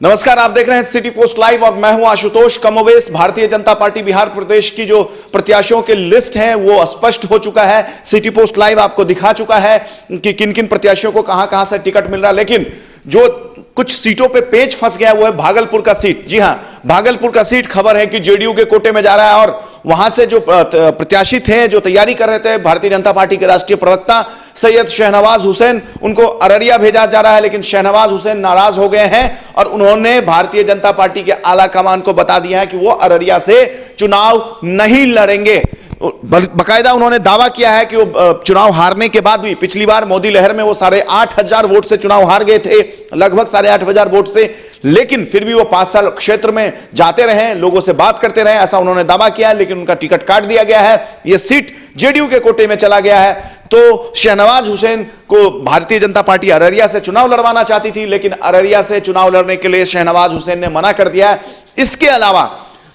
नमस्कार, आप देख रहे हैं सिटी पोस्ट लाइव और मैं हूं आशुतोष। कमोवेश भारतीय जनता पार्टी बिहार प्रदेश की जो प्रत्याशियों की लिस्ट है वो स्पष्ट हो चुका है। सिटी पोस्ट लाइव आपको दिखा चुका है कि किन किन प्रत्याशियों को कहां कहां से टिकट मिल रहा है, लेकिन जो कुछ सीटों पे पेच फंस गया वो है भागलपुर का सीट। जी हां, भागलपुर का सीट खबर है कि जेडीयू के कोटे में जा रहा है और वहां से जो प्रत्याशी थे, जो तैयारी कर रहे थे, भारतीय जनता पार्टी के राष्ट्रीय प्रवक्ता सैयद शहनवाज हुसैन, उनको अररिया भेजा जा रहा है। लेकिन शहनवाज हुसैन नाराज हो गए हैं और उन्होंने भारतीय जनता पार्टी के आला कमान को बता दिया है कि वो अररिया से चुनाव नहीं लड़ेंगे। बकायदा उन्होंने दावा किया है कि वो चुनाव हारने के बाद भी, पिछली बार मोदी लहर में वो 8,500 वोट से चुनाव हार गए थे, लगभग 8,500 वोट से, लेकिन फिर भी वो 5 साल क्षेत्र में जाते रहे, लोगों से बात करते रहे, ऐसा उन्होंने दावा किया। लेकिन उनका टिकट काट दिया गया है, यह सीट जेडीयू के कोटे में चला गया है। तो शहनवाज हुसैन को भारतीय जनता पार्टी अररिया से चुनाव लड़वाना चाहती थी, लेकिन अररिया से चुनाव लड़ने के लिए शहनवाज हुसैन ने मना कर दिया है। इसके अलावा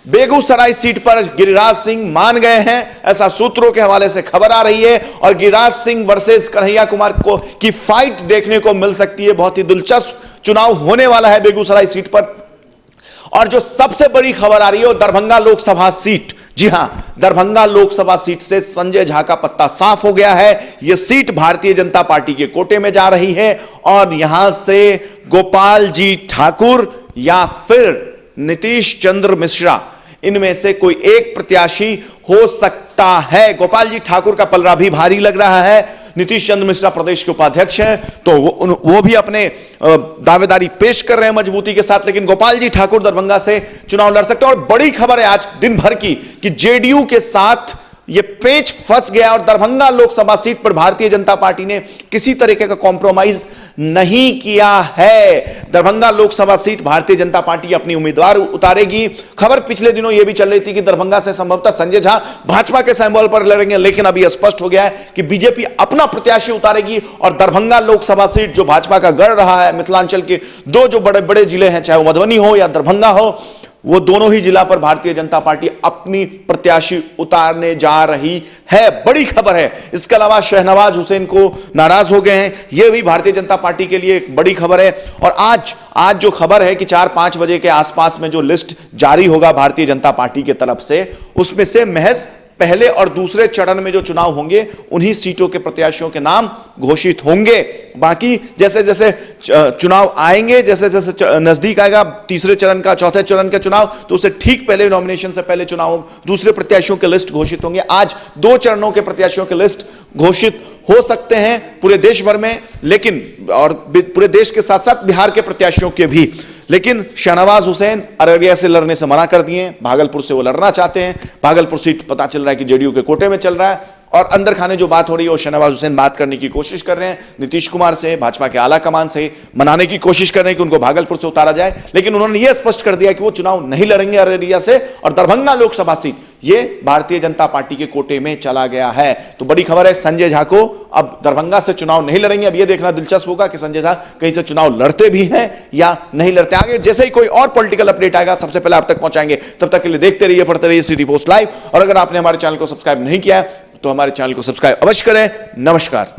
बेगूसराय सीट पर गिरिराज सिंह मान गए हैं, ऐसा सूत्रों के हवाले से खबर आ रही है। और गिरिराज सिंह वर्सेस कन्हैया कुमार को की फाइट देखने को मिल सकती है। बहुत ही दिलचस्प चुनाव होने वाला है बेगूसराय सीट पर। और जो सबसे बड़ी खबर आ रही है वो दरभंगा लोकसभा सीट। जी हां, दरभंगा लोकसभा सीट से संजय झा का पत्ता साफ हो गया है। यह सीट भारतीय जनता पार्टी के कोटे में जा रही है और यहां से गोपाल जी ठाकुर या फिर नीतीश चंद्र मिश्रा, इनमें से कोई एक प्रत्याशी हो सकता है। गोपाल जी ठाकुर का पलड़ा भी भारी लग रहा है। नीतीश चंद्र मिश्रा प्रदेश के उपाध्यक्ष हैं, तो वो भी अपने दावेदारी पेश कर रहे हैं मजबूती के साथ, लेकिन गोपाल जी ठाकुर दरभंगा से चुनाव लड़ सकते हैं। और बड़ी खबर है आज दिन भर की कि जेडीयू के साथ ये पेच फंस गया और दरभंगा लोकसभा सीट पर भारतीय जनता पार्टी ने किसी तरीके का कॉम्प्रोमाइज नहीं किया है। दरभंगा लोकसभा सीट भारतीय जनता पार्टी अपनी उम्मीदवार उतारेगी। खबर पिछले दिनों यह भी चल रही थी कि दरभंगा से संभवतः संजय झा भाजपा के सिंबल पर लड़ेंगे, लेकिन अभी स्पष्ट हो गया है कि बीजेपी अपना प्रत्याशी उतारेगी और दरभंगा लोकसभा सीट जो भाजपा का गढ़ रहा है, मिथिलांचल के दो जो बड़े बड़े जिले हैं, चाहे वो मधुबनी हो या दरभंगा हो, वो दोनों ही जिला पर भारतीय जनता पार्टी अपनी प्रत्याशी उतारने जा रही है। बड़ी खबर है। इसके अलावा शहनवाज हुसैन को नाराज हो गए हैं, यह भी भारतीय जनता पार्टी के लिए एक बड़ी खबर है। और आज जो खबर है कि 4-5 बजे के आसपास में जो लिस्ट जारी होगा भारतीय जनता पार्टी की तरफ से, उसमें से महज पहले और दूसरे चरण में जो चुनाव होंगे उन्हीं सीटों के प्रत्याशियों के नाम घोषित होंगे। बाकी जैसे जैसे चुनाव आएंगे, जैसे जैसे नजदीक आएगा तीसरे चरण का, चौथे चरण का चुनाव, तो उससे ठीक पहले, नॉमिनेशन से पहले चुनाव, दूसरे प्रत्याशियों के लिस्ट घोषित होंगे। आज 2 चरणों के प्रत्याशियों के लिस्ट घोषित हो सकते हैं पूरे देश भर में, लेकिन और पूरे देश के साथ साथ बिहार के प्रत्याशियों के भी। लेकिन शहनवाज हुसैन अररिया से लड़ने से मना कर दिए, भागलपुर से वो लड़ना चाहते हैं। भागलपुर सीट पता चल रहा है कि जेडीयू के कोटे में चल रहा है और अंदर खाने जो बात हो रही है वो शहनवाज हुसैन बात करने की कोशिश कर रहे हैं नीतीश कुमार से, भाजपा के आला कमान से, मनाने की कोशिश कर रहे हैं कि उनको भागलपुर से उतारा जाए। लेकिन उन्होंने यह स्पष्ट कर दिया कि वो चुनाव नहीं लड़ेंगे अररिया से और दरभंगा लोकसभा सीट ये भारतीय जनता पार्टी के कोटे में चला गया है। तो बड़ी खबर है, संजय झा को अब दरभंगा से चुनाव नहीं लड़ेंगे। अब यह देखना दिलचस्प होगा कि संजय झा कहीं से चुनाव लड़ते भी हैं या नहीं लड़ते। आगे जैसे ही कोई और पॉलिटिकल अपडेट आएगा सबसे पहले आप तक पहुंचाएंगे। तब तक के लिए देखते रहिए, पढ़ते रहिए सिटी पोस्ट लाइव। और अगर आपने हमारे चैनल को सब्सक्राइब नहीं किया है तो हमारे चैनल को सब्सक्राइब अवश्य करें। नमस्कार।